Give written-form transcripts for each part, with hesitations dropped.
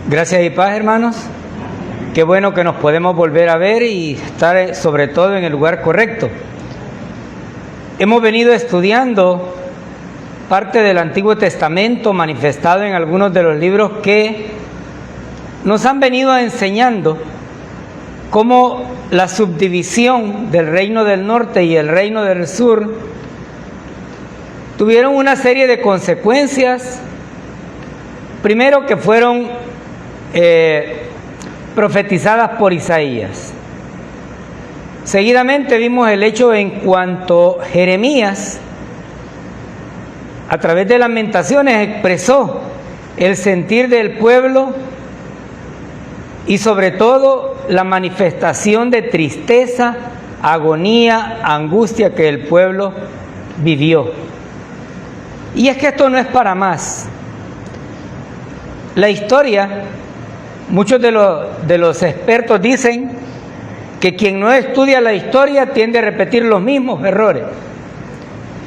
Gracias y paz, hermanos. Qué bueno que nos podemos volver a ver y estar sobre todo en el lugar correcto. Hemos venido estudiando parte del Antiguo Testamento manifestado en algunos de los libros que nos han venido enseñando cómo la subdivisión del reino del norte y el reino del sur tuvieron una serie de consecuencias. Primero, que fueron profetizadas por Isaías. Seguidamente vimos el hecho en cuanto Jeremías, a través de Lamentaciones, expresó el sentir del pueblo y sobre todo la manifestación de tristeza, agonía, angustia que el pueblo vivió. Y es que esto no es para más. La historia, muchos de los expertos dicen que quien no estudia la historia tiende a repetir los mismos errores.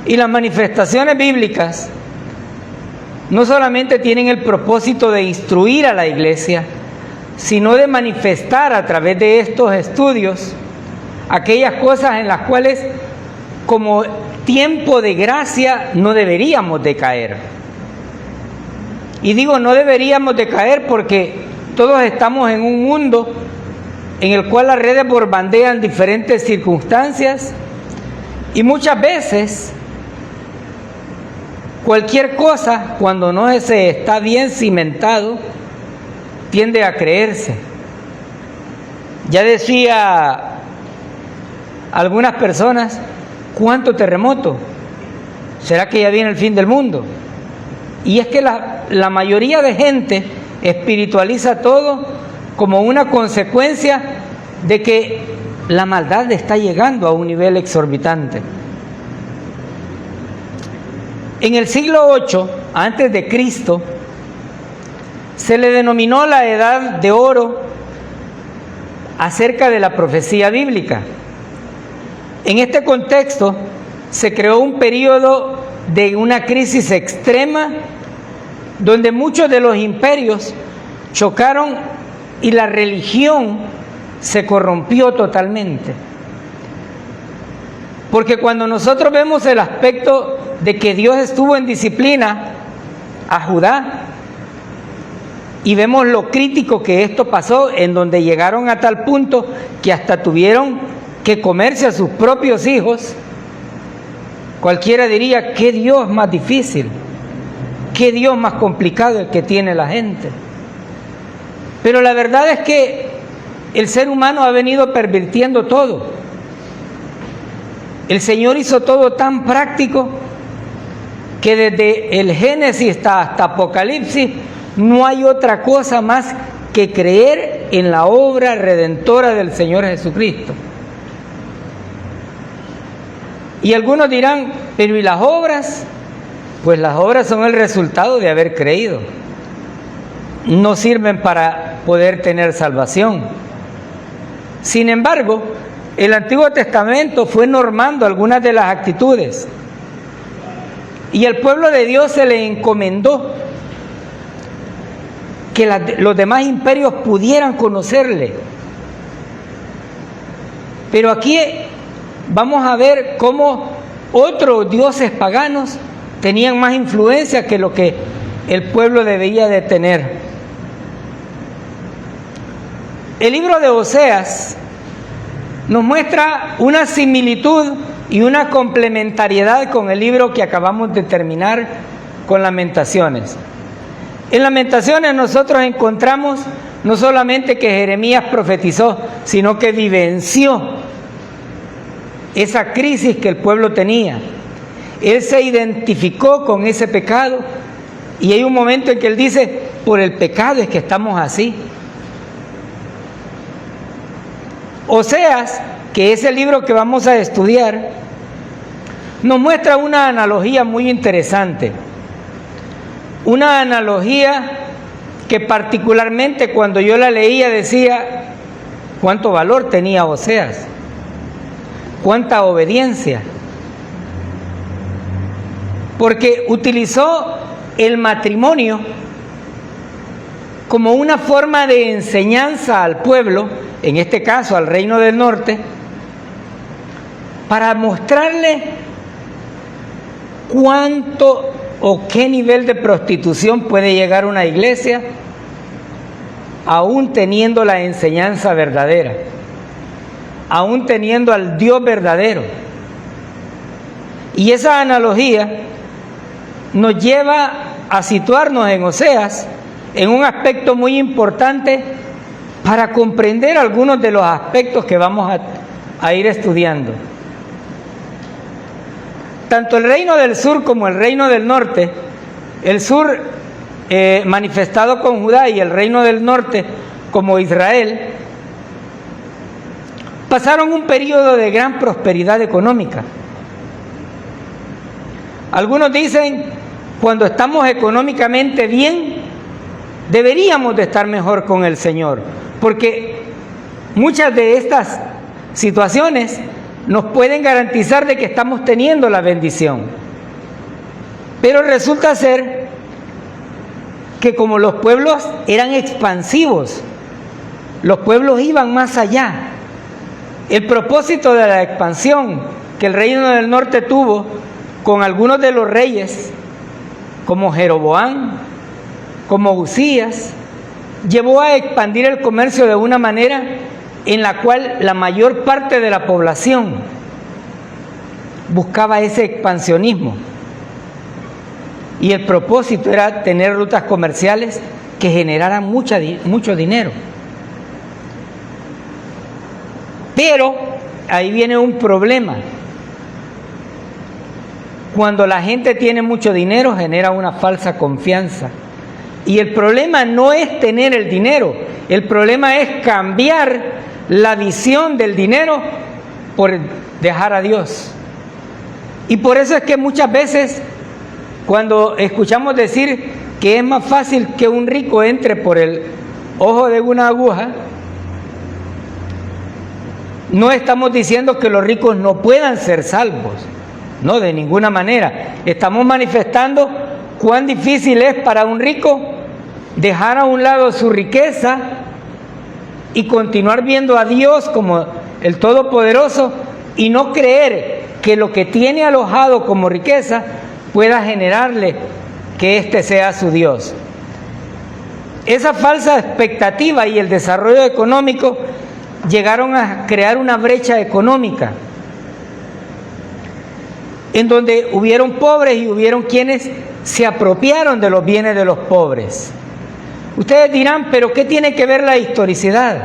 Y las manifestaciones bíblicas no solamente tienen el propósito de instruir a la iglesia, sino de manifestar a través de estos estudios aquellas cosas en las cuales, como tiempo de gracia, no deberíamos de caer. Y digo no deberíamos de caer porque todos estamos en un mundo en el cual las redes bombardean diferentes circunstancias y muchas veces cualquier cosa, cuando no se está bien cimentado, tiende a creerse. Ya decía algunas personas, ¿cuánto terremoto? ¿Será que ya viene el fin del mundo? Y es que la mayoría de gente espiritualiza todo como una consecuencia de que la maldad está llegando a un nivel exorbitante. En el siglo VIII, antes de Cristo, se le denominó la Edad de Oro acerca de la profecía bíblica. En este contexto se creó un periodo de una crisis extrema donde muchos de los imperios chocaron y la religión se corrompió totalmente. Porque cuando nosotros vemos el aspecto de que Dios estuvo en disciplina a Judá y vemos lo crítico que esto pasó, en donde llegaron a tal punto que hasta tuvieron que comerse a sus propios hijos, cualquiera diría, ¿qué Dios más difícil? ¿Qué Dios más complicado el que tiene la gente? Pero la verdad es que el ser humano ha venido pervirtiendo todo. El Señor hizo todo tan práctico que desde el Génesis hasta Apocalipsis no hay otra cosa más que creer en la obra redentora del Señor Jesucristo. Y algunos dirán, pero ¿y las obras? Pues las obras son el resultado de haber creído. No sirven para poder tener salvación. Sin embargo, el Antiguo Testamento fue normando algunas de las actitudes. Y al pueblo de Dios se le encomendó que los demás imperios pudieran conocerle. Pero aquí vamos a ver cómo otros dioses paganos tenían más influencia que lo que el pueblo debía de tener. El libro de Oseas nos muestra una similitud y una complementariedad con el libro que acabamos de terminar, con Lamentaciones. En Lamentaciones nosotros encontramos no solamente que Jeremías profetizó, sino que vivenció esa crisis que el pueblo tenía. Él se identificó con ese pecado y hay un momento en que él dice, por el pecado es que estamos así. Oseas, que es el libro que vamos a estudiar, nos muestra una analogía muy interesante. Una analogía que particularmente cuando yo la leía decía, cuánto valor tenía Oseas, cuánta obediencia. Porque utilizó el matrimonio como una forma de enseñanza al pueblo, en este caso al reino del norte, para mostrarle cuánto o qué nivel de prostitución puede llegar una iglesia aún teniendo la enseñanza verdadera, aún teniendo al Dios verdadero. Y esa analogía nos lleva a situarnos en Oseas en un aspecto muy importante para comprender algunos de los aspectos que vamos a ir estudiando. Tanto el reino del sur como el reino del norte, el sur manifestado con Judá y el reino del norte como Israel, pasaron un periodo de gran prosperidad económica. Algunos dicen, cuando estamos económicamente bien, deberíamos de estar mejor con el Señor, porque muchas de estas situaciones nos pueden garantizar de que estamos teniendo la bendición. Pero resulta ser que como los pueblos eran expansivos, los pueblos iban más allá. El propósito de la expansión que el reino del norte tuvo con algunos de los reyes, como Jeroboam, como Usías, llevó a expandir el comercio de una manera en la cual la mayor parte de la población buscaba ese expansionismo. Y el propósito era tener rutas comerciales que generaran mucho dinero. Pero ahí viene un problema. Cuando la gente tiene mucho dinero, genera una falsa confianza. Y el problema no es tener el dinero, el problema es cambiar la visión del dinero por dejar a Dios. Y por eso es que muchas veces, cuando escuchamos decir que es más fácil que un rico entre por el ojo de una aguja, no estamos diciendo que los ricos no puedan ser salvos, no, de ninguna manera. Estamos manifestando cuán difícil es para un rico dejar a un lado su riqueza y continuar viendo a Dios como el Todopoderoso y no creer que lo que tiene alojado como riqueza pueda generarle que éste sea su Dios. Esa falsa expectativa y el desarrollo económico llegaron a crear una brecha económica en donde hubieron pobres y hubieron quienes se apropiaron de los bienes de los pobres. Ustedes dirán, ¿pero qué tiene que ver la historicidad?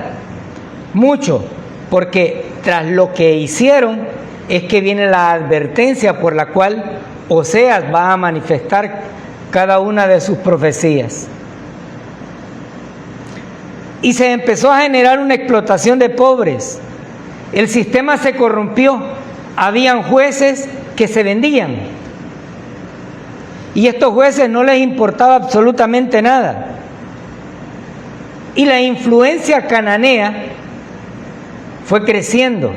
Mucho, porque tras lo que hicieron es que viene la advertencia por la cual Oseas va a manifestar cada una de sus profecías. Y se empezó a generar una explotación de pobres. El sistema se corrompió. Habían jueces que se vendían. Y estos jueces no les importaba absolutamente nada. Y la influencia cananea fue creciendo.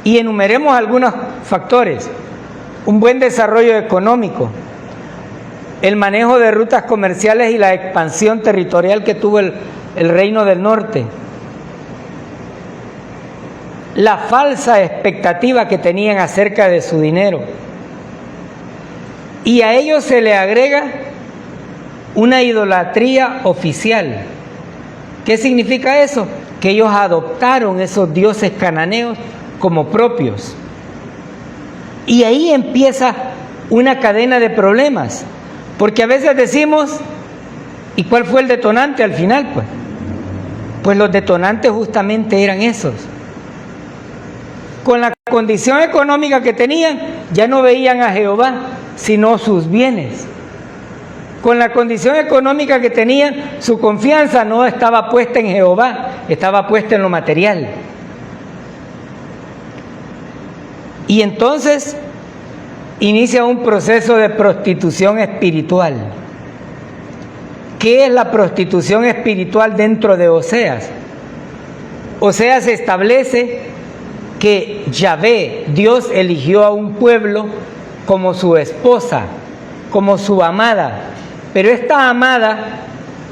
Y enumeremos algunos factores. Un buen desarrollo económico, el manejo de rutas comerciales y la expansión territorial que tuvo el reino del norte, la falsa expectativa que tenían acerca de su dinero. Y a ello se le agrega una idolatría oficial. ¿Qué significa eso? Que ellos adoptaron esos dioses cananeos como propios. Y ahí empieza una cadena de problemas, porque a veces decimos, ¿y cuál fue el detonante al final? Pues los detonantes justamente eran esos. Con la condición económica que tenían, ya no veían a Jehová, sino sus bienes. Con la condición económica que tenían, su confianza no estaba puesta en Jehová, estaba puesta en lo material. Y entonces inicia un proceso de prostitución espiritual. ¿Qué es la prostitución espiritual dentro de Oseas? Oseas establece que Yahvé, Dios, eligió a un pueblo como su esposa, como su amada, pero esta amada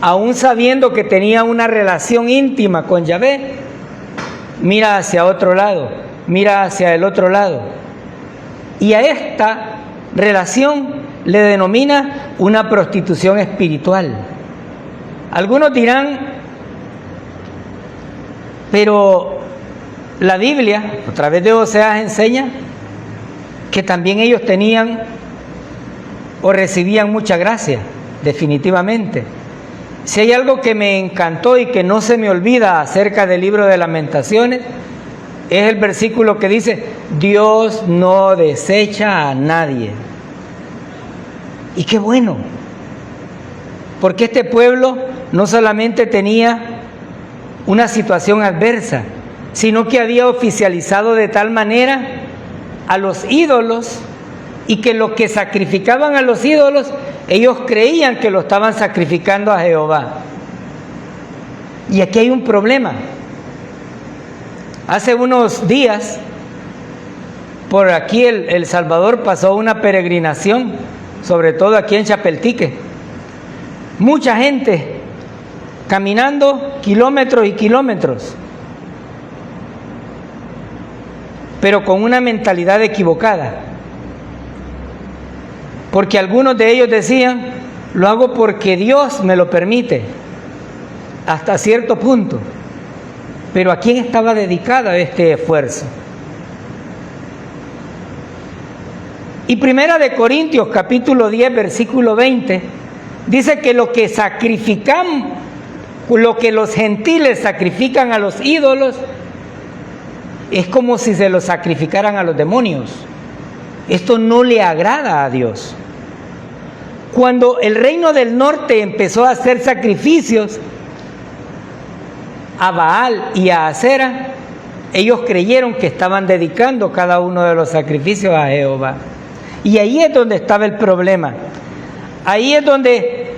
aún sabiendo que tenía una relación íntima con Yahvé, mira hacia otro lado, mira hacia el otro lado. Y a esta relación le denomina una prostitución espiritual. Algunos dirán, pero la Biblia, a través de Oseas, enseña que también ellos tenían o recibían mucha gracia, definitivamente. Si hay algo que me encantó y que no se me olvida acerca del libro de Lamentaciones, es el versículo que dice: Dios no desecha a nadie. Y qué bueno, porque este pueblo no solamente tenía una situación adversa, sino que había oficializado de tal manera a los ídolos, y que lo que sacrificaban a los ídolos, ellos creían que lo estaban sacrificando a Jehová. Y aquí hay un problema. Hace unos días, por aquí El Salvador pasó una peregrinación, sobre todo aquí en Chapeltique. Mucha gente caminando kilómetros y kilómetros, pero con una mentalidad equivocada. Porque algunos de ellos decían: lo hago porque Dios me lo permite, hasta cierto punto. Pero ¿a quién estaba dedicado este esfuerzo? Y Primera de Corintios, capítulo 10, versículo 20, dice que lo que sacrifican, lo que los gentiles sacrifican a los ídolos, es como si se los sacrificaran a los demonios. Esto no le agrada a Dios. Cuando el reino del norte empezó a hacer sacrificios a Baal y a Acera, ellos creyeron que estaban dedicando cada uno de los sacrificios a Jehová. Y ahí es donde estaba el problema. Ahí es donde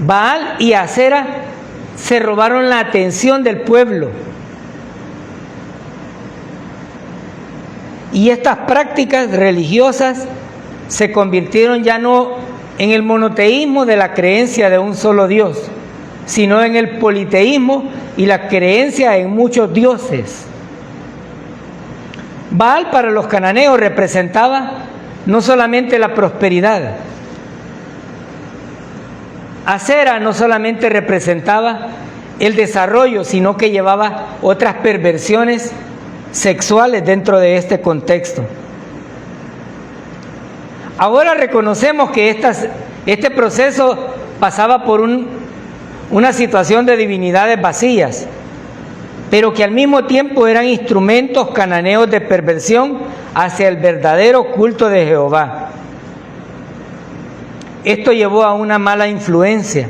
Baal y Acera se robaron la atención del pueblo. Y estas prácticas religiosas se convirtieron ya no en el monoteísmo de la creencia de un solo Dios, sino en el politeísmo y la creencia en muchos dioses. Baal para los cananeos representaba no solamente la prosperidad. Acera no solamente representaba el desarrollo, sino que llevaba otras perversiones sexuales dentro de este contexto. Ahora reconocemos que este proceso pasaba por una situación de divinidades vacías, pero que al mismo tiempo eran instrumentos cananeos de perversión hacia el verdadero culto de Jehová. Esto llevó a una mala influencia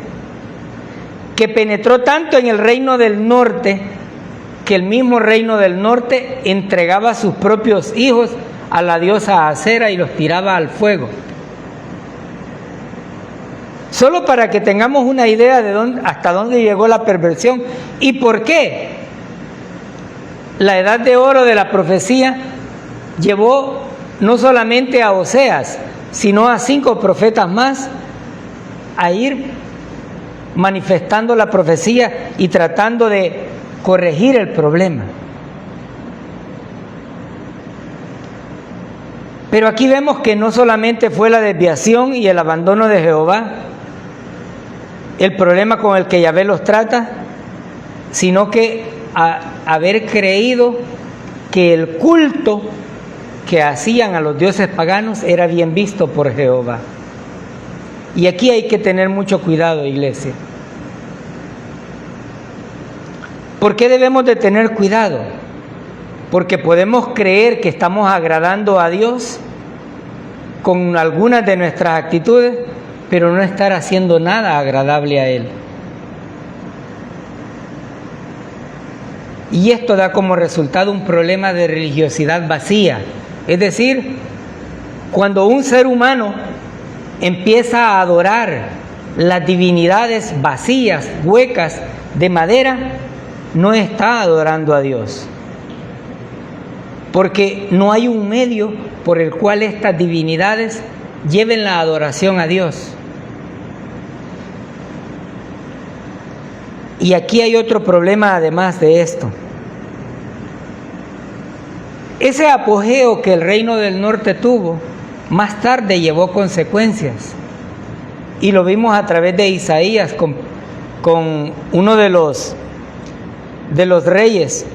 que penetró tanto en el reino del norte, que el mismo reino del norte entregaba a sus propios hijos a la diosa Acera y los tiraba al fuego. Solo para que tengamos una idea de hasta dónde llegó la perversión y por qué la edad de oro de la profecía llevó no solamente a Oseas, sino a 5 profetas más a ir manifestando la profecía y tratando de corregir el problema. Pero aquí vemos que no solamente fue la desviación y el abandono de Jehová el problema con el que Yahvé los trata, sino que haber creído que el culto que hacían a los dioses paganos era bien visto por Jehová. Y aquí hay que tener mucho cuidado, iglesia. ¿Por qué debemos de tener cuidado? Porque podemos creer que estamos agradando a Dios con algunas de nuestras actitudes, pero no estar haciendo nada agradable a Él. Y esto da como resultado un problema de religiosidad vacía. Es decir, cuando un ser humano empieza a adorar las divinidades vacías, huecas, de madera, no está adorando a Dios. Porque no hay un medio por el cual estas divinidades lleven la adoración a Dios. Y aquí hay otro problema además de esto. Ese apogeo que el reino del norte tuvo, más tarde llevó consecuencias. Y lo vimos a través de Isaías con uno de los reyes,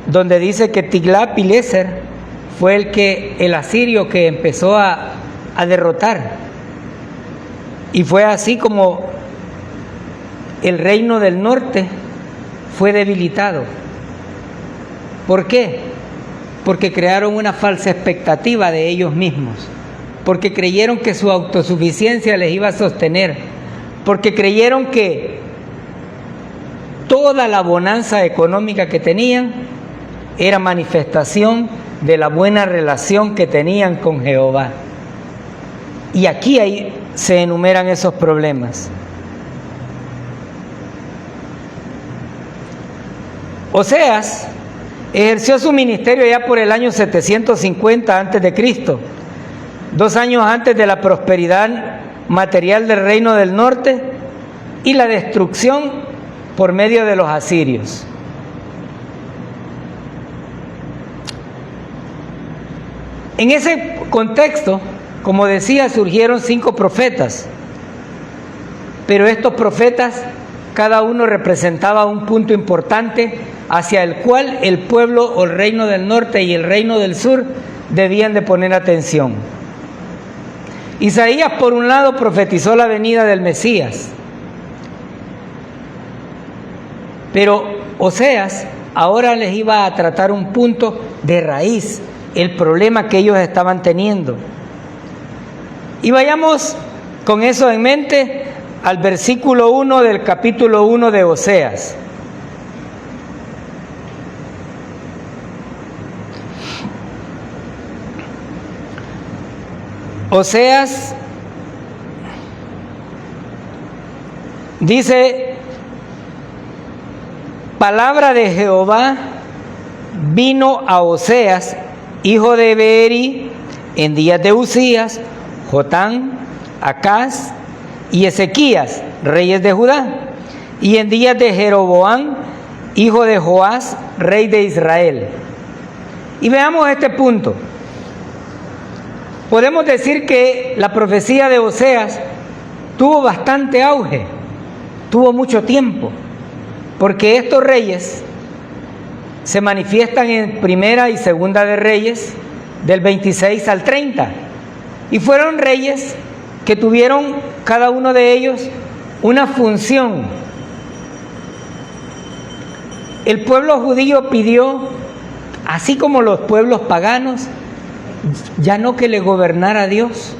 donde dice que Tiglat-Pileser fue el asirio que empezó a derrotar. Y fue así como el reino del norte fue debilitado. ¿Por qué? Porque crearon una falsa expectativa de ellos mismos, porque creyeron que su autosuficiencia les iba a sostener, porque creyeron que toda la bonanza económica que tenían era manifestación de la buena relación que tenían con Jehová. Y aquí se enumeran esos problemas. Oseas ejerció su ministerio ya por el año 750 a.C., 2 años antes de la prosperidad material del reino del norte y la destrucción por medio de los asirios. En ese contexto, como decía, surgieron 5 profetas, pero estos profetas, cada uno representaba un punto importante hacia el cual el pueblo o el reino del norte y el reino del sur debían de poner atención. Isaías, por un lado, profetizó la venida del Mesías, pero Oseas ahora les iba a tratar un punto de raíz, el problema que ellos estaban teniendo. Y vayamos con eso en mente al versículo 1 del capítulo 1 de Oseas. Oseas dice: palabra de Jehová vino a Oseas, hijo de Beeri, en días de Usías, Jotán, Acaz y Ezequías, reyes de Judá, y en días de Jeroboam, hijo de Joás, rey de Israel. Y veamos este punto. Podemos decir que la profecía de Oseas tuvo bastante auge, tuvo mucho tiempo, porque estos reyes se manifiestan en Primera y Segunda de Reyes, del 26 al 30, y fueron reyes que tuvieron cada uno de ellos una función. El pueblo judío pidió, así como los pueblos paganos, ya no que le gobernara Dios,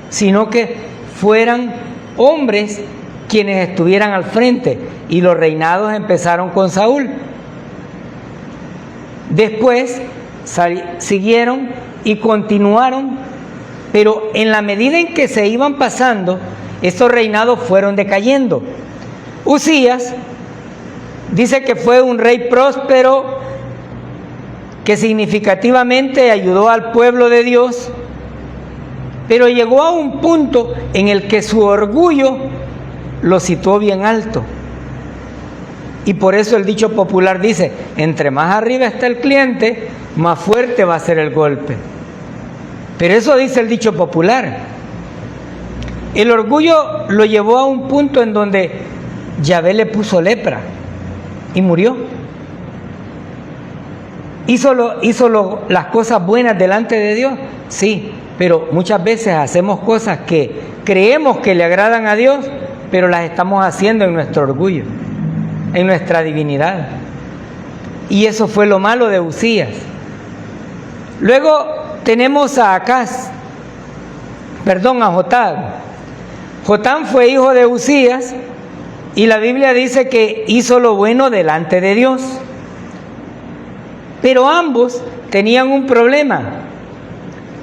sino que fueran hombres quienes estuvieran al frente, y los reinados empezaron con Saúl. Después siguieron y continuaron, pero en la medida en que se iban pasando, estos reinados fueron decayendo. Usías dice que fue un rey próspero, que significativamente ayudó al pueblo de Dios, pero llegó a un punto en el que su orgullo lo situó bien alto. Y por eso el dicho popular dice: entre más arriba está el cliente, más fuerte va a ser el golpe. Pero eso dice el dicho popular. El orgullo lo llevó a un punto en donde Yahvé le puso lepra y murió. ¿Hizo las cosas buenas delante de Dios? Sí, pero muchas veces hacemos cosas que creemos que le agradan a Dios, pero las estamos haciendo en nuestro orgullo, en nuestra divinidad. Y eso fue lo malo de Usías. Luego tenemos a Jotán. Jotán fue hijo de Usías, y la Biblia dice que hizo lo bueno delante de Dios. Pero ambos tenían un problema: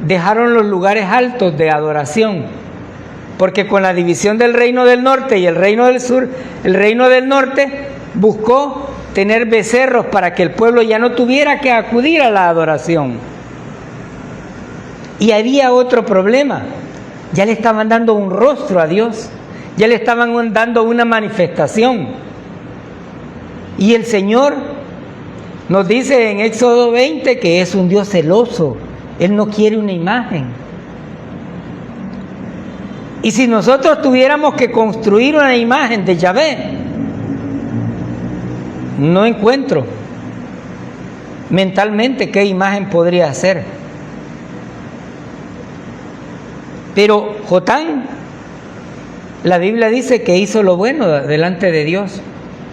dejaron los lugares altos de adoración, porque con la división del reino del norte y el reino del sur, el reino del norte buscó tener becerros para que el pueblo ya no tuviera que acudir a la adoración. Y había otro problema: ya le estaban dando un rostro a Dios, ya le estaban dando una manifestación. Y el Señor nos dice en Éxodo 20 que es un Dios celoso. Él no quiere una imagen. Y si nosotros tuviéramos que construir una imagen de Yahvé, no encuentro mentalmente qué imagen podría ser. Pero Jotán, la Biblia dice que hizo lo bueno delante de Dios,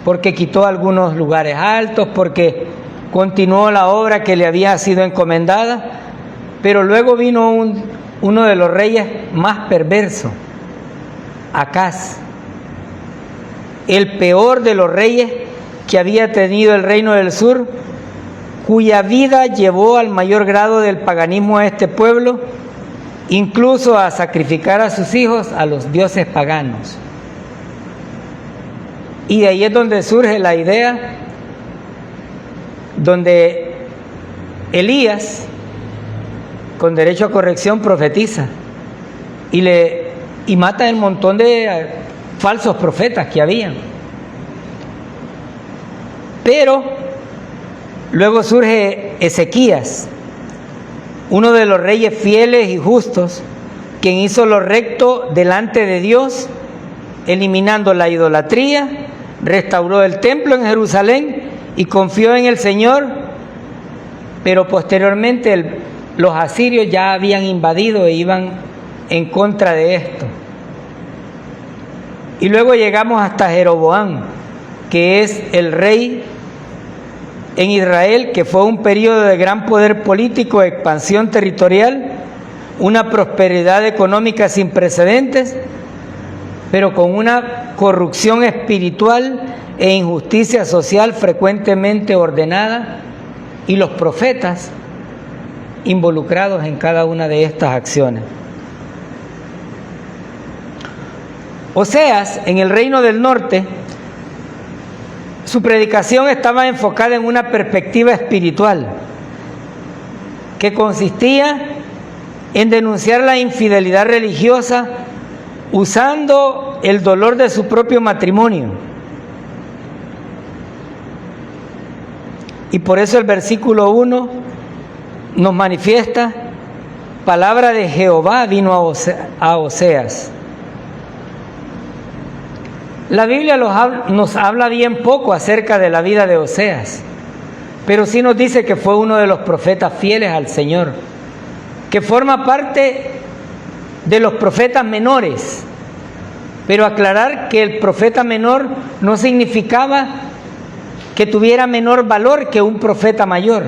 porque quitó algunos lugares altos, porque continuó la obra que le había sido encomendada, pero luego vino uno de los reyes más perversos, Acaz, el peor de los reyes que había tenido el reino del sur, cuya vida llevó al mayor grado del paganismo a este pueblo, incluso a sacrificar a sus hijos a los dioses paganos. Y de ahí es donde surge la idea, donde Elías, con derecho a corrección, profetiza y mata el montón de falsos profetas que habían. Pero luego surge Ezequías, uno de los reyes fieles y justos, quien hizo lo recto delante de Dios, eliminando la idolatría, restauró el templo en Jerusalén y confió en el Señor, pero posteriormente los asirios ya habían invadido e iban en contra de esto. Y luego llegamos hasta Jeroboam, que es el rey en Israel, que fue un periodo de gran poder político, expansión territorial, una prosperidad económica sin precedentes, pero con una corrupción espiritual e injusticia social frecuentemente ordenada, y los profetas involucrados en cada una de estas acciones. Oseas, en el reino del norte, su predicación estaba enfocada en una perspectiva espiritual que consistía en denunciar la infidelidad religiosa usando el dolor de su propio matrimonio. Y por eso el versículo 1 nos manifiesta: palabra de Jehová vino a Oseas. La Biblia nos habla bien poco acerca de la vida de Oseas, pero sí nos dice que fue uno de los profetas fieles al Señor, que forma parte de los profetas menores. Pero aclarar que el profeta menor no significaba que tuviera menor valor que un profeta mayor.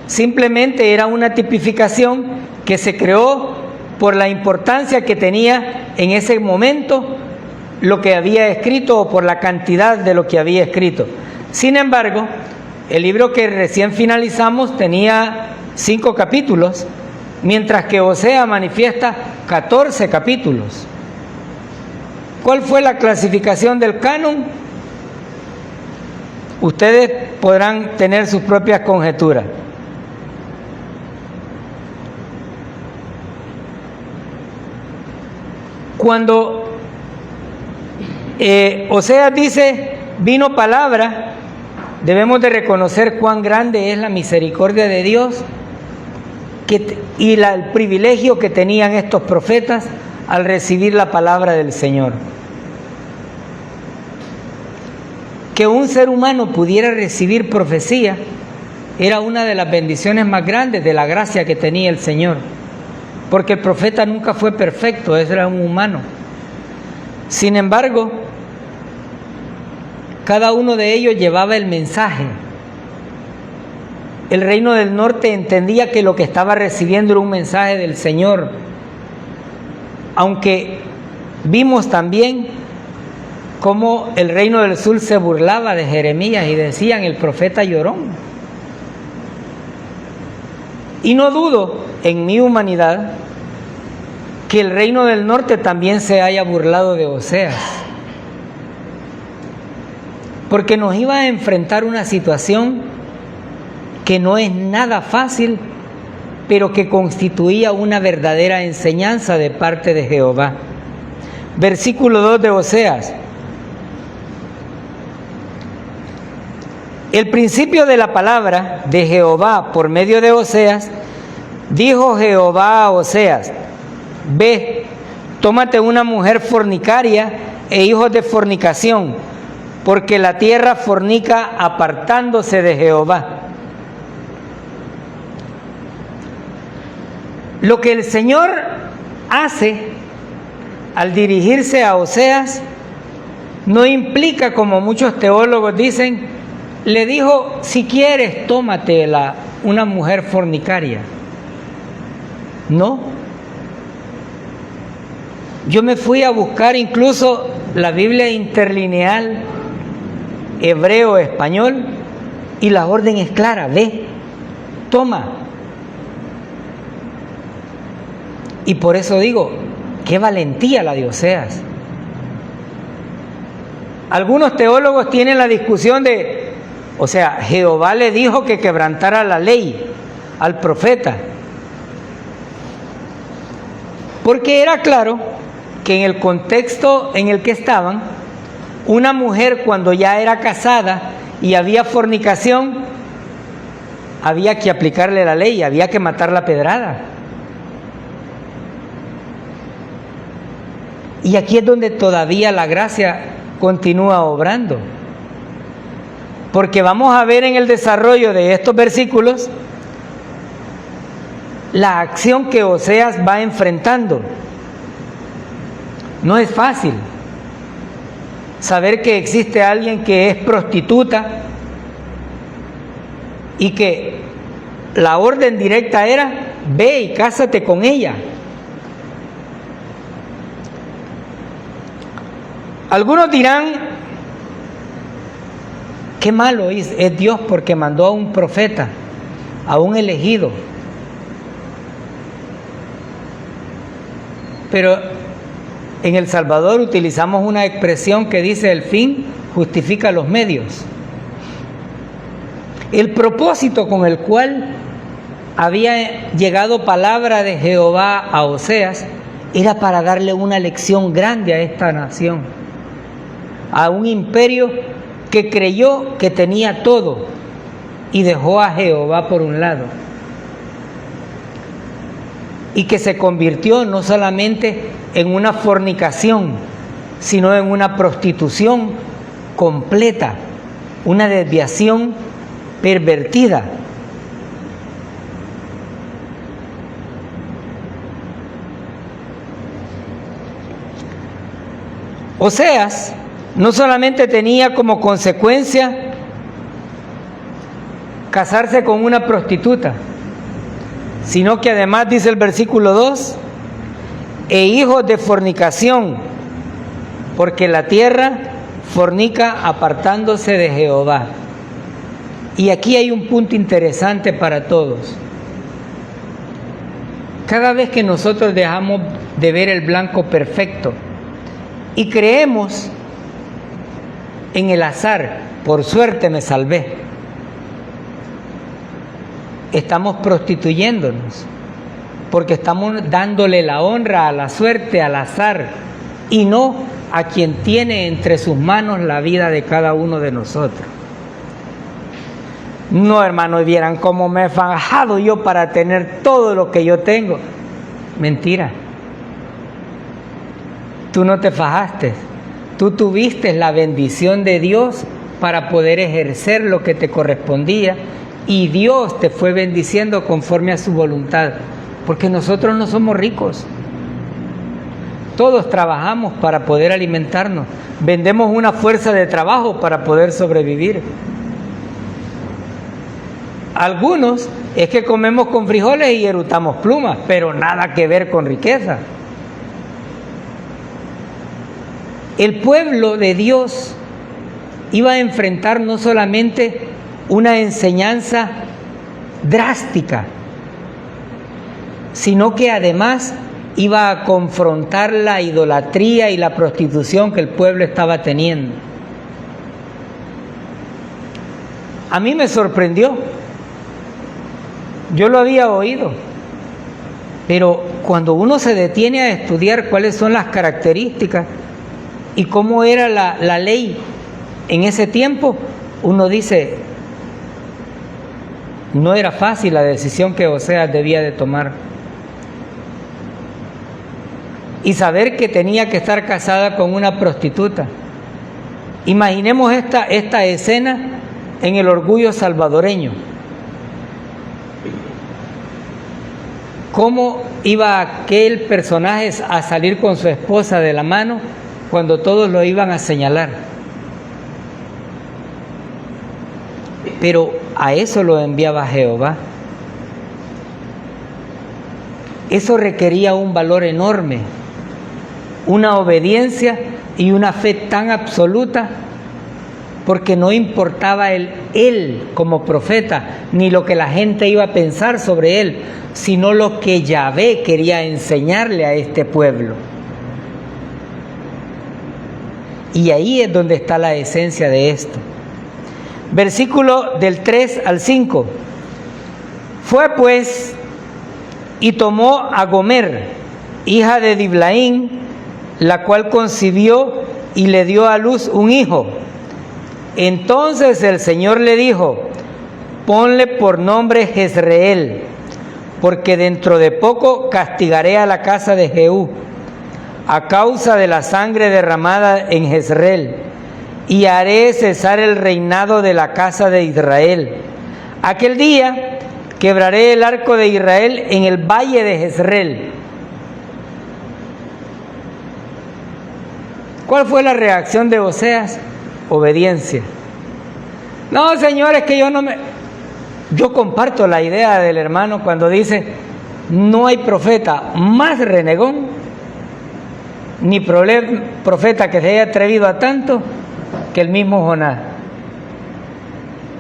Simplemente era una tipificación que se creó por la importancia que tenía en ese momento lo que había escrito, o por la cantidad de lo que había escrito. Sin embargo, el libro que recién finalizamos tenía 5 capítulos, mientras que Oseas manifiesta 14 capítulos. ¿Cuál fue la clasificación del canon? Ustedes podrán tener sus propias conjeturas. Cuando Oseas dice, vino palabra, debemos de reconocer cuán grande es la misericordia de Dios y el privilegio que tenían estos profetas al recibir la palabra del Señor. Que un ser humano pudiera recibir profecía era una de las bendiciones más grandes de la gracia que tenía el Señor, porque el profeta nunca fue perfecto, era un humano. Sin embargo, cada uno de ellos llevaba el mensaje. El reino del norte entendía que lo que estaba recibiendo era un mensaje del Señor, aunque vimos también cómo el reino del sur se burlaba de Jeremías y decían el profeta llorón. Y no dudo en mi humanidad que el reino del norte también se haya burlado de Oseas, porque nos iba a enfrentar una situación que no es nada fácil, pero que constituía una verdadera enseñanza de parte de Jehová. versículo 2 de Oseas. El principio de la palabra de Jehová por medio de Oseas, dijo Jehová a Oseas: ve, tómate una mujer fornicaria e hijos de fornicación, porque la tierra fornica apartándose de Jehová. Lo que el Señor hace al dirigirse a Oseas no implica, como muchos teólogos dicen, le dijo: si quieres, tómate una mujer fornicaria. No. Yo me fui a buscar incluso la Biblia interlineal, hebreo-español, y la orden es clara: ve, toma. Y por eso digo, qué valentía la de Oseas. Algunos teólogos tienen la discusión de, Jehová le dijo que quebrantara la ley al profeta, porque era claro que en el contexto en el que estaban, una mujer cuando ya era casada y había fornicación, había que aplicarle la ley, había que matarla a pedrada. Y aquí es donde todavía la gracia continúa obrando, porque vamos a ver en el desarrollo de estos versículos la acción que Oseas va enfrentando. No es fácil saber que existe alguien que es prostituta y que la orden directa era: ve y cásate con ella. Algunos dirán: qué malo es Dios porque mandó a un profeta, a un elegido. Pero en El Salvador utilizamos una expresión que dice: el fin justifica los medios. El propósito con el cual había llegado palabra de Jehová a Oseas era para darle una lección grande a esta nación, a un imperio que creyó que tenía todo y dejó a Jehová por un lado, y que se convirtió no solamente en una fornicación, sino en una prostitución completa, una desviación pervertida. Oseas no solamente tenía como consecuencia casarse con una prostituta, sino que además, dice el versículo 2, e hijos de fornicación, porque la tierra fornica apartándose de Jehová. Y aquí hay un punto interesante para todos. Cada vez que nosotros dejamos de ver el blanco perfecto y creemos en el azar, por suerte me salvé, estamos prostituyéndonos, porque estamos dándole la honra a la suerte, al azar, y no a quien tiene entre sus manos la vida de cada uno de nosotros. No, hermanos, vieran cómo me he fajado yo para tener todo lo que yo tengo. Mentira. Tú no te fajaste. Tú tuviste la bendición de Dios para poder ejercer lo que te correspondía, y Dios te fue bendiciendo conforme a su voluntad, porque nosotros no somos ricos. Todos trabajamos para poder alimentarnos, vendemos una fuerza de trabajo para poder sobrevivir. Algunos es que comemos con frijoles y erutamos plumas, pero nada que ver con riqueza. El pueblo de Dios iba a enfrentar no solamente una enseñanza drástica, sino que además iba a confrontar la idolatría y la prostitución que el pueblo estaba teniendo. A mí me sorprendió. Yo lo había oído, Pero cuando uno se detiene a estudiar cuáles son las características y cómo era la ley en ese tiempo, uno dice, no era fácil la decisión que Oseas debía de tomar. Y saber que tenía que estar casada con una prostituta. Imaginemos esta escena en el orgullo salvadoreño. ¿Cómo iba aquel personaje a salir con su esposa de la mano cuando todos lo iban a señalar? Pero a eso lo enviaba Jehová. Eso requería un valor enorme, una obediencia y una fe tan absoluta, porque no importaba él como profeta, ni lo que la gente iba a pensar sobre él, sino lo que Yahvé quería enseñarle a este pueblo. Y ahí es donde está la esencia de esto. Versículo del 3 al 5. Fue pues y tomó a Gomer, hija de Diblaim, la cual concibió y le dio a luz un hijo. Entonces el Señor le dijo: ponle por nombre Jezreel, porque dentro de poco castigaré a la casa de Jehú a causa de la sangre derramada en Jezreel, y haré cesar el reinado de la casa de Israel. Aquel día quebraré el arco de Israel en el valle de Jezreel. ¿Cuál fue la reacción de Oseas? Obediencia. No, señores, que yo comparto la idea del hermano cuando dice: no hay profeta más renegón, ni profeta que se haya atrevido a tanto que el mismo Jonás.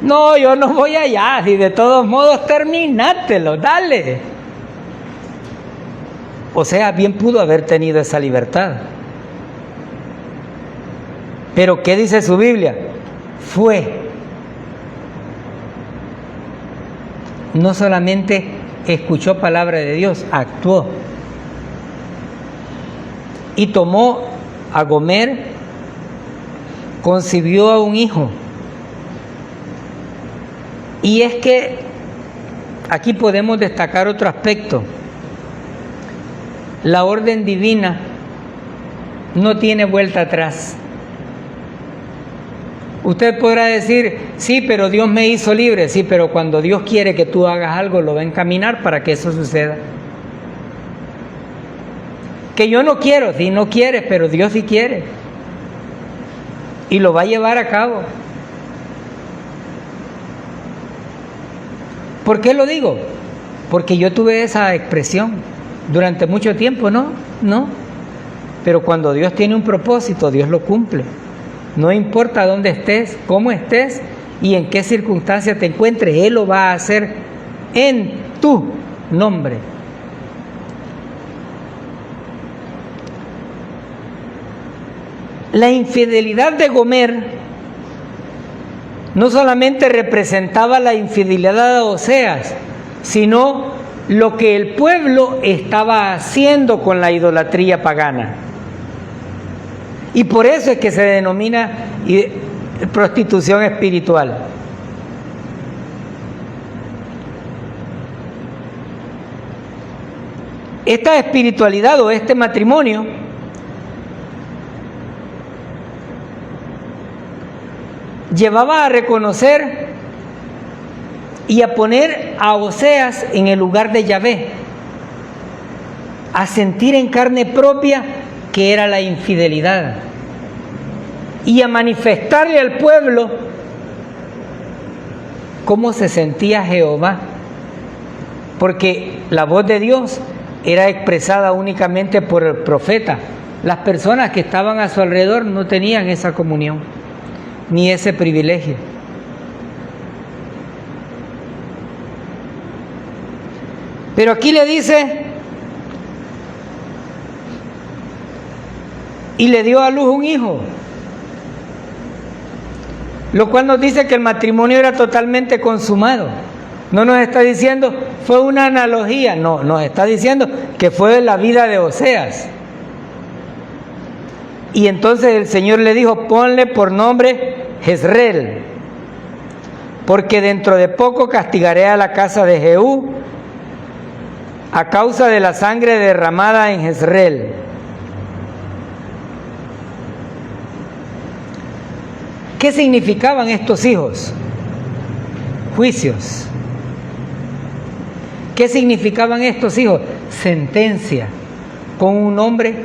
No, yo no voy allá, si de todos modos terminátelo, dale. O sea, bien pudo haber tenido esa libertad. Pero ¿qué dice su Biblia? Fue. No solamente escuchó palabra de Dios, actuó. Y tomó a Gomer, concibió a un hijo. Y es que aquí podemos destacar otro aspecto. La orden divina no tiene vuelta atrás. Usted podrá decir: sí, pero Dios me hizo libre. Sí, pero cuando Dios quiere que tú hagas algo, lo va a encaminar para que eso suceda. Que yo no quiero, si no quieres, pero Dios sí quiere. Y lo va a llevar a cabo. ¿Por qué lo digo? Porque yo tuve esa expresión durante mucho tiempo, ¿no? Pero cuando Dios tiene un propósito, Dios lo cumple. No importa dónde estés, cómo estés y en qué circunstancia te encuentres, Él lo va a hacer en tu nombre. La infidelidad de Gomer no solamente representaba la infidelidad de Oseas, sino lo que el pueblo estaba haciendo con la idolatría pagana. Y por eso es que se denomina prostitución espiritual. Esta espiritualidad o este matrimonio llevaba a reconocer y a poner a Oseas en el lugar de Yahvé, a sentir en carne propia que era la infidelidad y a manifestarle al pueblo cómo se sentía Jehová, porque la voz de Dios era expresada únicamente por el profeta. Las personas que estaban a su alrededor no tenían esa comunión ni ese privilegio. Pero aquí le dice: y le dio a luz un hijo, lo cual nos dice que el matrimonio era totalmente consumado. No nos está diciendo fue una analogía, no, nos está diciendo que fue la vida de Oseas. Y entonces el Señor le dijo, ponle por nombre Jezreel, porque dentro de poco castigaré a la casa de Jehú a causa de la sangre derramada en Jezreel. ¿Qué significaban estos hijos? Juicios. ¿Qué significaban estos hijos? Sentencia con un hombre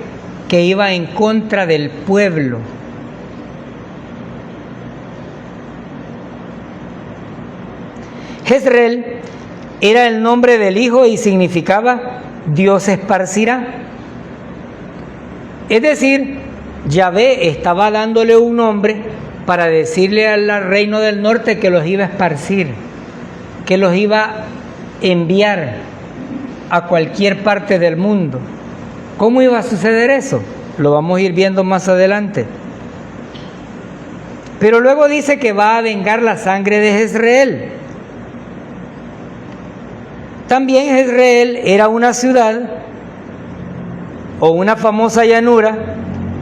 que iba en contra del pueblo. Jezreel era el nombre del hijo y significaba Dios esparcirá. Es decir, Yahvé estaba dándole un nombre para decirle al reino del norte que los iba a esparcir, que los iba a enviar a cualquier parte del mundo. ¿Cómo iba a suceder eso? Lo vamos a ir viendo más adelante. Pero luego dice que va a vengar la sangre de Jezreel. También Jezreel era una ciudad o una famosa llanura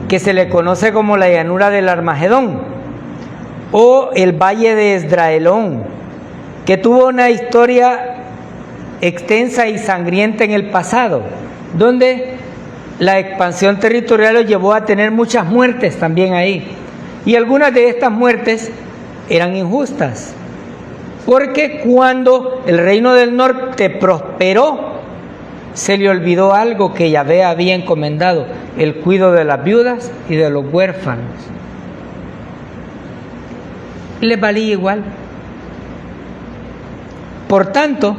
que se le conoce como la llanura del Armagedón o el valle de Esdraelón, que tuvo una historia extensa y sangrienta en el pasado, donde la expansión territorial lo llevó a tener muchas muertes también ahí. Y algunas de estas muertes eran injustas, porque cuando el reino del norte prosperó, se le olvidó algo que Yahvé había encomendado, el cuidado de las viudas y de los huérfanos. Les valía igual. Por tanto,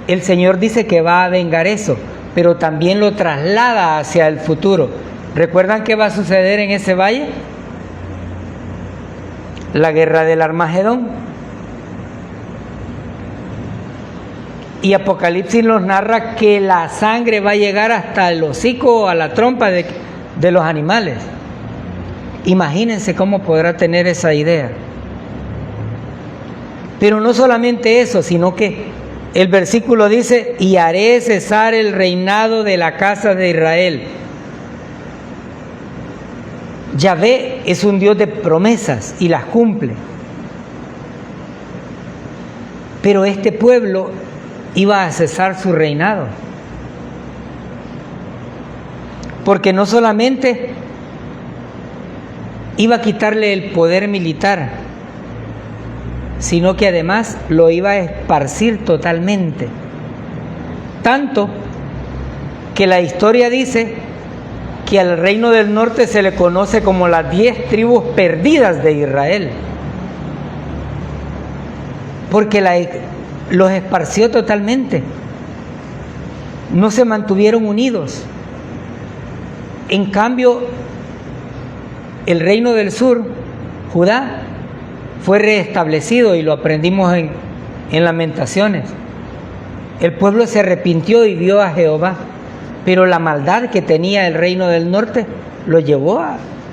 el Señor dice que va a vengar eso, pero también lo traslada hacia el futuro. ¿Recuerdan qué va a suceder en ese valle? La guerra del Armagedón. Y Apocalipsis nos narra que la sangre va a llegar hasta el hocico o a la trompa de los animales. Imagínense cómo podrá tener esa idea. Pero no solamente eso, sino que el versículo dice, y haré cesar el reinado de la casa de Israel. Yahvé es un Dios de promesas y las cumple. Pero este pueblo iba a cesar su reinado. Porque no solamente iba a quitarle el poder militar, sino que además lo iba a esparcir totalmente. Tanto que la historia dice que al reino del norte se le conoce como las 10 tribus perdidas de Israel, porque los esparció totalmente. No se mantuvieron unidos. En cambio, el reino del sur, Judá, fue reestablecido, y lo aprendimos en Lamentaciones. El pueblo se arrepintió y vio a Jehová, pero la maldad que tenía el reino del norte lo llevó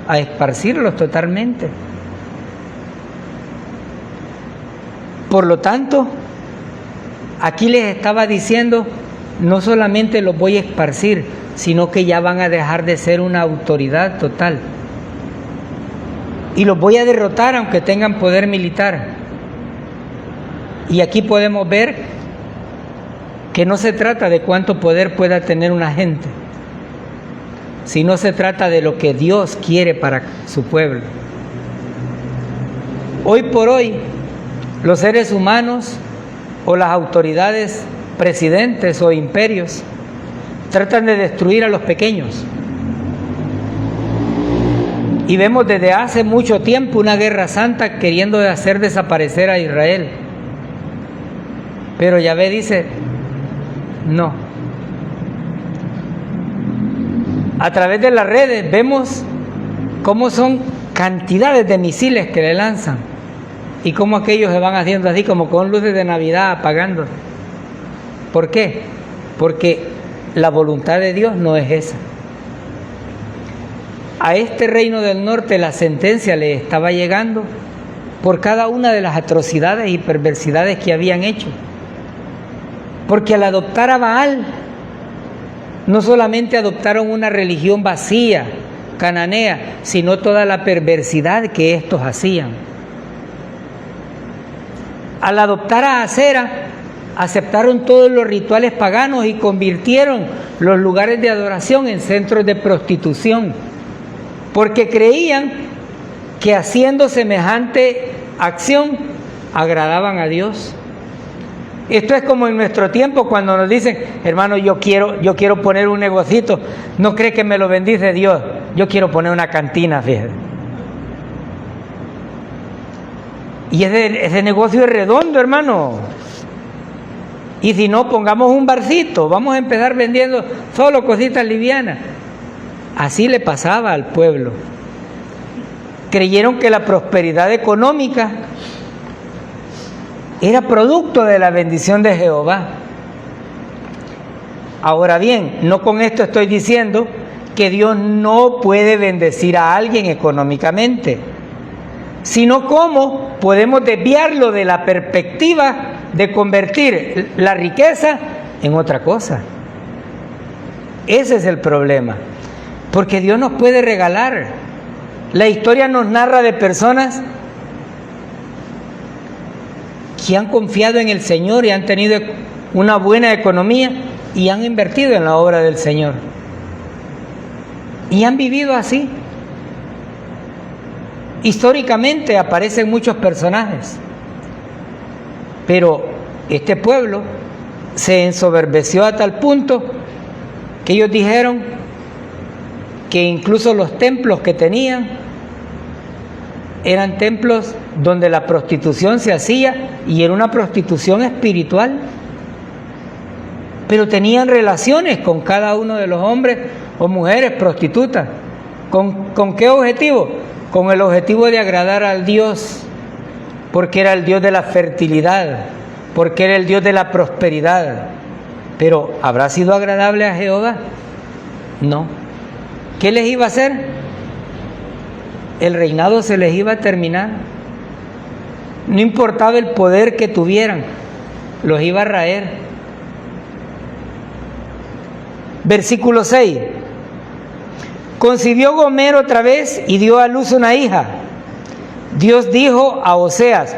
a esparcirlos totalmente. Por lo tanto, aquí les estaba diciendo, no solamente los voy a esparcir, sino que ya van a dejar de ser una autoridad total. Y los voy a derrotar aunque tengan poder militar. Y aquí podemos ver que no se trata de cuánto poder pueda tener una gente, sino se trata de lo que Dios quiere para su pueblo. Hoy por hoy, los seres humanos o las autoridades, presidentes o imperios, tratan de destruir a los pequeños. Y vemos desde hace mucho tiempo una guerra santa queriendo hacer desaparecer a Israel. Pero Yahvé dice, no. A través de las redes vemos cómo son cantidades de misiles que le lanzan y cómo aquellos se van haciendo así como con luces de Navidad apagando. ¿Por qué? Porque la voluntad de Dios no es esa. A este reino del norte la sentencia le estaba llegando por cada una de las atrocidades y perversidades que habían hecho. Porque al adoptar a Baal, no solamente adoptaron una religión vacía, cananea, sino toda la perversidad que estos hacían. Al adoptar a Asera, aceptaron todos los rituales paganos y convirtieron los lugares de adoración en centros de prostitución, porque creían que haciendo semejante acción agradaban a Dios. Esto es como en nuestro tiempo cuando nos dicen, hermano, yo quiero poner un negocito, no cree que me lo bendice Dios, yo quiero poner una cantina, fíjate. Y ese negocio es redondo, hermano. Y si no, pongamos un barcito, vamos a empezar vendiendo solo cositas livianas. Así le pasaba al pueblo. Creyeron que la prosperidad económica era producto de la bendición de Jehová. Ahora bien, no con esto estoy diciendo que Dios no puede bendecir a alguien económicamente, sino cómo podemos desviarlo de la perspectiva de convertir la riqueza en otra cosa. Ese es el problema, porque Dios nos puede regalar. La historia nos narra de personas que han confiado en el Señor y han tenido una buena economía y han invertido en la obra del Señor. Y han vivido así. Históricamente aparecen muchos personajes, pero este pueblo se ensoberbeció a tal punto que ellos dijeron que incluso los templos que tenían eran templos donde la prostitución se hacía, y era una prostitución espiritual, pero tenían relaciones con cada uno de los hombres o mujeres prostitutas. ¿Con qué objetivo? Con el objetivo de agradar al Dios, porque era el Dios de la fertilidad, porque era el Dios de la prosperidad. Pero ¿habrá sido agradable a Jehová? No. ¿Qué les iba a hacer? El reinado se les iba a terminar. No importaba el poder que tuvieran, los iba a raer. Versículo 6. Concibió Gomer otra vez y dio a luz una hija. Dios dijo a Oseas,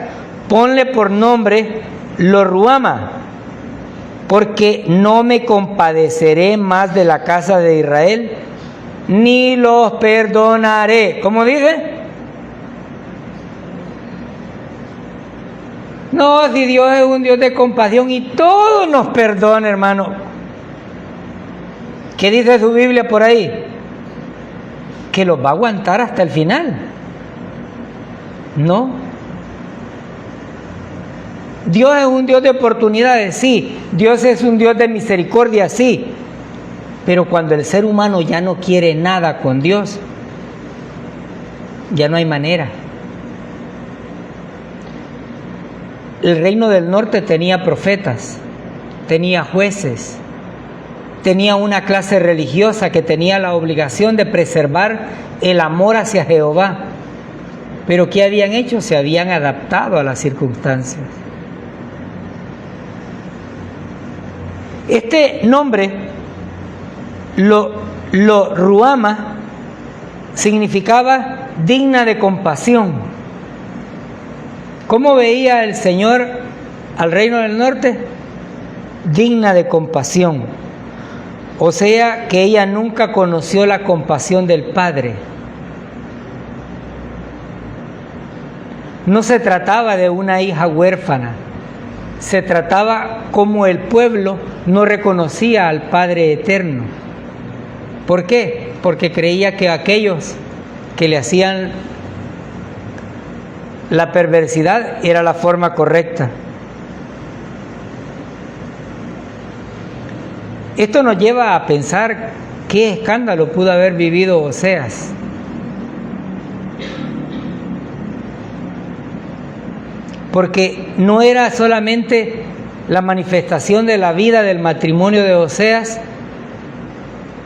ponle por nombre Lo-ruhama, porque no me compadeceré más de la casa de Israel, ni los perdonaré. ¿Cómo dice? No, si Dios es un Dios de compasión y todo nos perdona, hermano. ¿Qué dice su Biblia por ahí? Que los va a aguantar hasta el final. No. Dios es un Dios de oportunidades, sí. Dios es un Dios de misericordia, sí. Pero cuando el ser humano ya no quiere nada con Dios, ya no hay manera. El reino del norte tenía profetas, tenía jueces, tenía una clase religiosa que tenía la obligación de preservar el amor hacia Jehová. Pero ¿qué habían hecho? Se habían adaptado a las circunstancias. Este nombre, Lo-ruhama, significaba digna de compasión. ¿Cómo veía el Señor al reino del norte? Digna de compasión. O sea que ella nunca conoció la compasión del Padre. No se trataba de una hija huérfana, se trataba como el pueblo no reconocía al Padre eterno. ¿Por qué? Porque creía que aquellos que le hacían la perversidad era la forma correcta. Esto nos lleva a pensar qué escándalo pudo haber vivido Oseas. Porque no era solamente la manifestación de la vida del matrimonio de Oseas,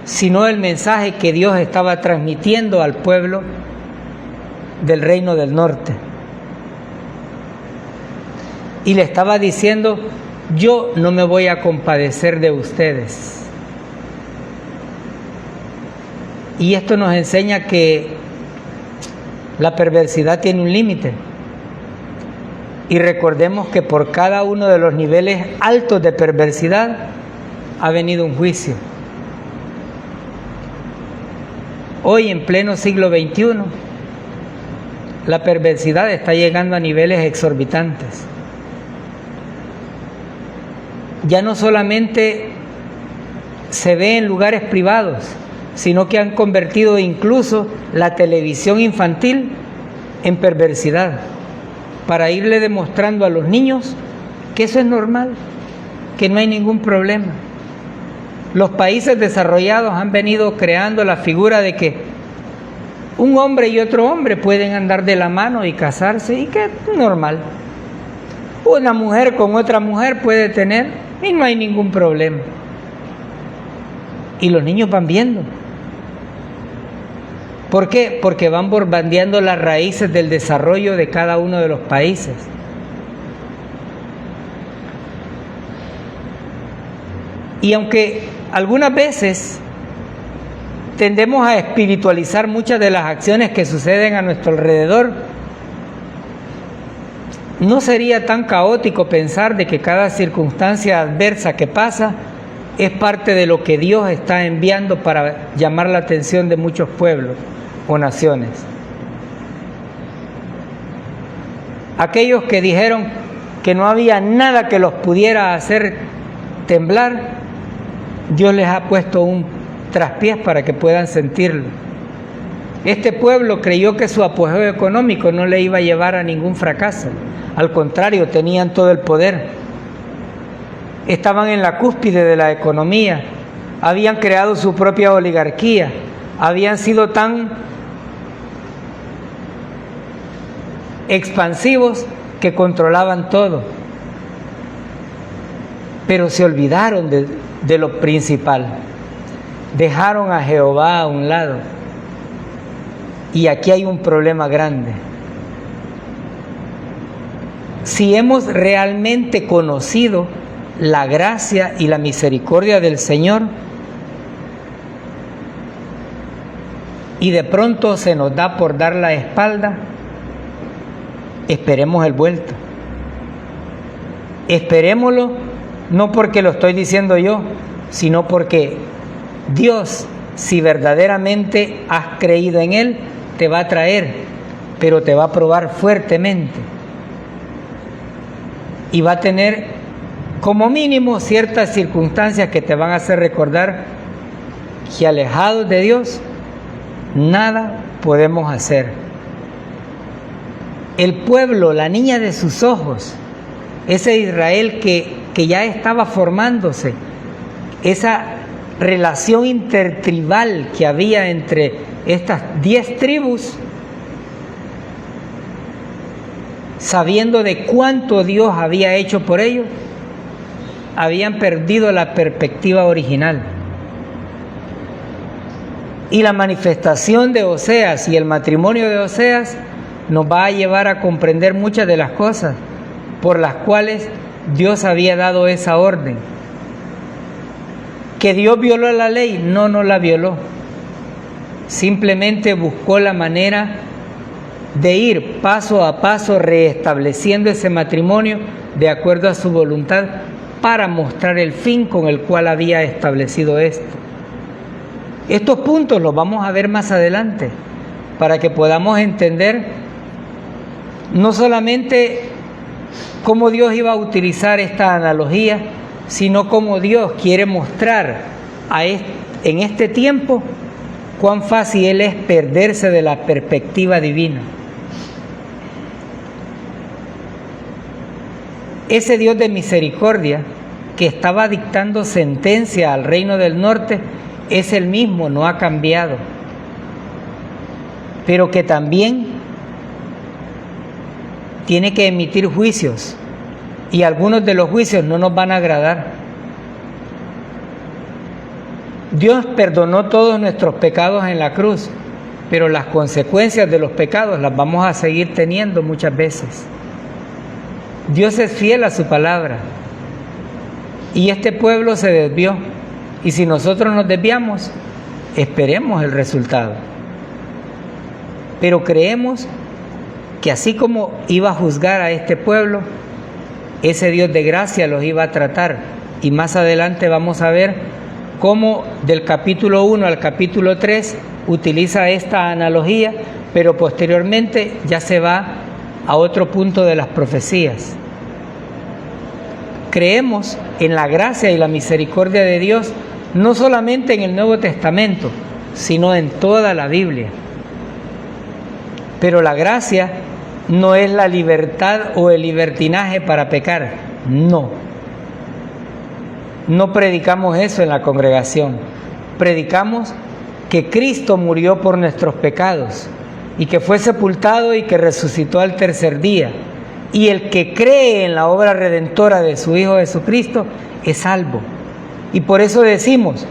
sino el mensaje que Dios estaba transmitiendo al pueblo del reino del norte. Y le estaba diciendo yo no me voy a compadecer de ustedes. Y esto nos enseña que la perversidad tiene un límite. Y recordemos que por cada uno de los niveles altos de perversidad ha venido un juicio. Hoy, en pleno siglo XXI, la perversidad está llegando a niveles exorbitantes. Ya no solamente se ve en lugares privados, sino que han convertido incluso la televisión infantil en perversidad, para irle demostrando a los niños que eso es normal, que no hay ningún problema. Los países desarrollados han venido creando la figura de que un hombre y otro hombre pueden andar de la mano y casarse, y que es normal. Una mujer con otra mujer puede tener y no hay ningún problema. Y los niños van viendo. ¿Por qué? Porque van bombardeando las raíces del desarrollo de cada uno de los países. Y aunque algunas veces tendemos a espiritualizar muchas de las acciones que suceden a nuestro alrededor, ¿no sería tan caótico pensar de que cada circunstancia adversa que pasa es parte de lo que Dios está enviando para llamar la atención de muchos pueblos o naciones? Aquellos que dijeron que no había nada que los pudiera hacer temblar, Dios les ha puesto un traspiés para que puedan sentirlo. Este pueblo creyó que su apogeo económico no le iba a llevar a ningún fracaso. Al contrario, tenían todo el poder. Estaban en la cúspide de la economía, habían creado su propia oligarquía, habían sido tan expansivos que controlaban todo. Pero se olvidaron de lo principal. Dejaron a Jehová a un lado. Y aquí hay un problema grande. Si hemos realmente conocido la gracia y la misericordia del Señor, y de pronto se nos da por dar la espalda, esperemos el vuelto. Esperémoslo, no porque lo estoy diciendo yo, sino porque Dios, si verdaderamente has creído en Él, te va a traer, pero te va a probar fuertemente. Y va a tener como mínimo ciertas circunstancias que te van a hacer recordar que alejados de Dios, nada podemos hacer. El pueblo, la niña de sus ojos, ese Israel que ya estaba formándose, esa relación intertribal que había entre estas 10 tribus, sabiendo de cuánto Dios había hecho por ellos, habían perdido la perspectiva original. Y la manifestación de Oseas y el matrimonio de Oseas nos va a llevar a comprender muchas de las cosas por las cuales Dios había dado esa orden. ¿Que Dios violó la ley? No, no la violó. Simplemente buscó la manera de ir paso a paso restableciendo ese matrimonio de acuerdo a su voluntad para mostrar el fin con el cual había establecido esto. Estos puntos los vamos a ver más adelante para que podamos entender no solamente cómo Dios iba a utilizar esta analogía, sino cómo Dios quiere mostrar en este tiempo cuán fácil es perderse de la perspectiva divina. Ese Dios de misericordia que estaba dictando sentencia al reino del norte es el mismo, no ha cambiado, pero que también tiene que emitir juicios, y algunos de los juicios no nos van a agradar. Dios perdonó todos nuestros pecados en la cruz, pero las consecuencias de los pecados las vamos a seguir teniendo muchas veces. Dios es fiel a su palabra, Y este pueblo se desvió. Y si nosotros nos desviamos, esperemos el resultado. Pero creemos que así como iba a juzgar a este pueblo, ese Dios de gracia los iba a tratar. Y más adelante vamos a ver cómo del capítulo 1 al capítulo 3 utiliza esta analogía, pero posteriormente ya se va a otro punto de las profecías. Creemos en la gracia y la misericordia de Dios, no solamente en el Nuevo Testamento, sino en toda la Biblia. Pero la gracia no es la libertad o el libertinaje para pecar, no. No predicamos eso en la congregación. Predicamos que Cristo murió por nuestros pecados y que fue sepultado y que resucitó al tercer día. Y el que cree en la obra redentora de su Hijo Jesucristo es salvo. Y por eso decimos,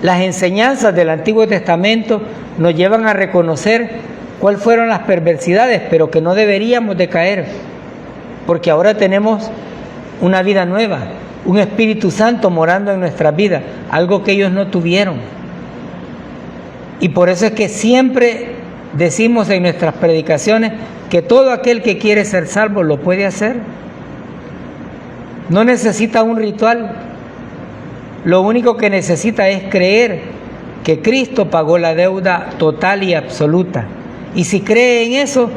las enseñanzas del Antiguo Testamento nos llevan a reconocer cuáles fueron las perversidades, pero que no deberíamos de caer, porque ahora tenemos una vida nueva, un Espíritu Santo morando en nuestras vidas, algo que ellos no tuvieron. Y por eso es que siempre decimos en nuestras predicaciones que todo aquel que quiere ser salvo lo puede hacer. No necesita un ritual. Lo único que necesita es creer que Cristo pagó la deuda total y absoluta. Y si cree en eso,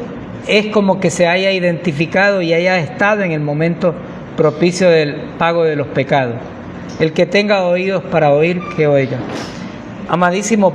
es como que se haya identificado y haya estado en el momento propicio del pago de los pecados. El que tenga oídos para oír, que oiga. Amadísimo